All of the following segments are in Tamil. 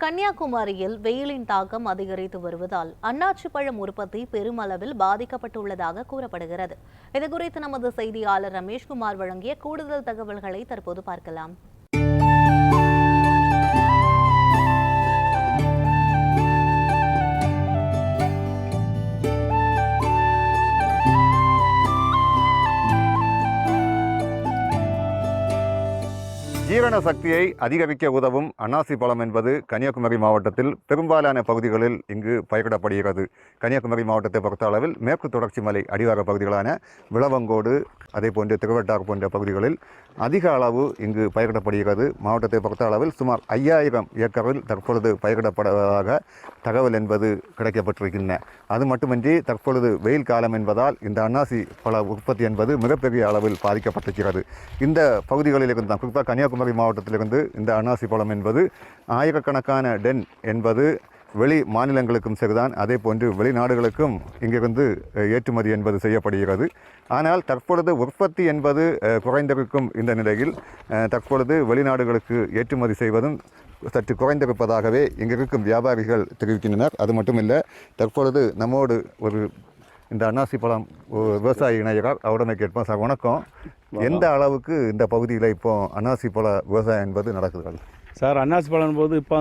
கன்னியாகுமரியில் வெயிலின் தாக்கம் அதிகரித்து வருவதால் அன்னாச்சி பழம் உற்பத்தி பெருமளவில் பாதிக்கப்பட்டுள்ளதாக கூறப்படுகிறது. இதுகுறித்து நமது செய்தியாளர் ரமேஷ்குமார் வழங்கிய கூடுதல் தகவல்களை தற்போது பார்க்கலாம். ஜீரண சக்தியை அதிகரிக்க உதவும் அன்னாசி பழம் என்பது கன்னியாகுமரி மாவட்டத்தில் பெரும்பாலான பகுதிகளில் இங்கு பயிரிடப்படுகிறது. கன்னியாகுமரி மாவட்டத்தை பொறுத்த அளவில் மேற்கு தொடர்ச்சி மலை அடிவார பகுதிகளான விளவங்கோடு அதேபோன்று திருவட்டார் போன்ற பகுதிகளில் அதிக அளவு இங்கு பயிரிடப்படுகிறது. மாவட்டத்தை பொறுத்த அளவில் சுமார் 5000 ஏக்கரில் தற்பொழுது பயிரிடப்படுவதாக தகவல் என்பது கிடைக்கப்பட்டிருக்கின்றன. அது மட்டுமின்றி தற்பொழுது வெயில் காலம் என்பதால் இந்த அன்னாசி பழ உற்பத்தி என்பது மிகப்பெரிய அளவில் பாதிக்கப்பட்டிருக்கிறது. இந்த பகுதிகளில் இருந்து குறிப்பாக கன்னியாகுமரி மாவட்டத்திலிருந்து இந்த அன்னாசி பழம் என்பது ஆயிரக்கணக்கான டன் என்பது வெளி மாநிலங்களுக்கும் சரிதான், அதே போன்று வெளிநாடுகளுக்கும் இங்கிருந்து ஏற்றுமதி என்பது செய்யப்படுகிறது. ஆனால் தற்பொழுது உற்பத்தி என்பது குறைந்திருக்கும் இந்த நிலையில் தற்பொழுது வெளிநாடுகளுக்கு ஏற்றுமதி செய்வதும் சற்று குறைந்திருப்பதாகவே இங்கிருக்கும் வியாபாரிகள் தெரிவிக்கின்றனர். அது மட்டுமில்லை, தற்பொழுது நம்மோடு ஒரு இந்த அன்னாசி பழம் விவசாயி இணையர், அவருடைய கேட்போம். சார் வணக்கம். எந்த அளவுக்கு இந்த பகுதியில் இப்போ அன்னாசி பழ விவசாயம் என்பது நடக்குது? சார், அன்னாசி பழம் போது இப்போ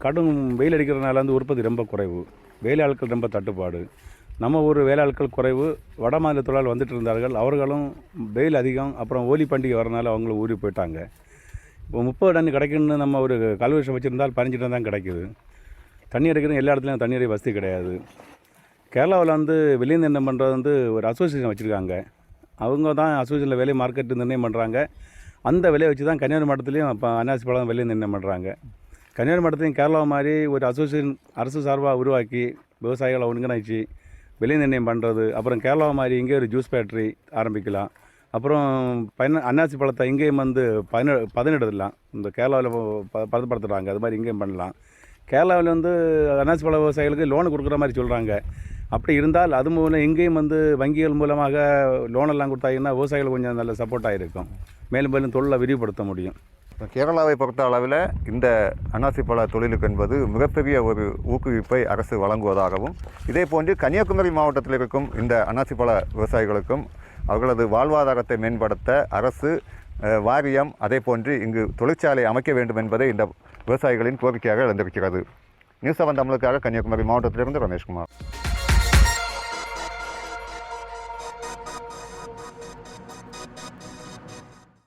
கடும் வெயில் அடிக்கிறதுனால உற்பத்தி ரொம்ப குறைவு, வேலையாட்கள் ரொம்ப தட்டுப்பாடு. நம்ம ஊர் வேலையாட்கள் குறைவு, வட மாநிலத்தொழில் வந்துட்டு இருந்தார்கள். அவர்களும் வெயில் அதிகம், அப்புறம் ஹோலி பண்டிகை வரனால அவங்களும் ஊறி போயிட்டாங்க. இப்போ 30 டன் கிடைக்குன்னு நம்ம ஒரு கல்வெஷம் வச்சுருந்தால் 15 டன் தான் கிடைக்குது. தண்ணி அடிக்கிறது எல்லா இடத்துலையும் தண்ணீரை வசதி கிடையாது. கேரளாவில் வெளியே என்ன பண்ணுறது ஒரு அசோசியேஷன் வச்சுருக்காங்க. அவங்க தான் அசோசியேஷனில் விலை மார்க்கெட்டு நிர்ணயம் பண்ணுறாங்க. அந்த விலையை வச்சு தான் கன்னியாகுமரி மாவட்டத்துலேயும் இப்போ அன்னாசி பழம் விலையை நிர்ணயம் பண்ணுறாங்க. கன்னியாகுமரி மாவட்டத்தையும் கேரளா மாதிரி ஒரு அசோசியேஷன் அரசு சார்பாக உருவாக்கி விவசாயிகளை ஒருங்கிணைச்சி விலை நிர்ணயம் பண்ணுறது. அப்புறம் கேரளா மாதிரி இங்கே ஒரு ஜூஸ் ஃபேக்ட்ரி ஆரம்பிக்கலாம். அப்புறம் அன்னாசி பழத்தை இங்கேயும் 17 இந்த கேரளாவில் பதப்படுத்துகிறாங்க. அது மாதிரி இங்கேயும் பண்ணலாம். கேரளாவில் அன்னாசி பழ விவசாயிகளுக்கு லோனு கொடுக்குற மாதிரி சொல்கிறாங்க. அப்படி இருந்தால் அது மூலம் இங்கேயும் வங்கிகள் மூலமாக லோனெல்லாம் கொடுத்தாங்கன்னா விவசாயிகள் கொஞ்சம் நல்ல சப்போர்ட்டாக இருக்கும். மேலும் மேலும் தொழிலை விரிவுபடுத்த முடியும். கேரளாவை பொறுத்த அளவில் இந்த அன்னாசி பழ தொழிலுக்கு என்பது மிகப்பெரிய ஒரு ஊக்குவிப்பை அரசு வழங்குவதாகவும், இதே போன்று கன்னியாகுமரி மாவட்டத்தில் இருக்கும் இந்த அன்னாசி பழ விவசாயிகளுக்கும் அவர்களது வாழ்வாதாரத்தை மேம்படுத்த அரசு வாரியம் அதே போன்று இங்கு தொழிற்சாலை அமைக்க வேண்டும் என்பதை இந்த விவசாயிகளின் கோரிக்கையாக எழுந்திருக்கிறது. நியூஸ் 7 தமிழுக்காக கன்னியாகுமரி மாவட்டத்திலிருந்து ரமேஷ்குமார்.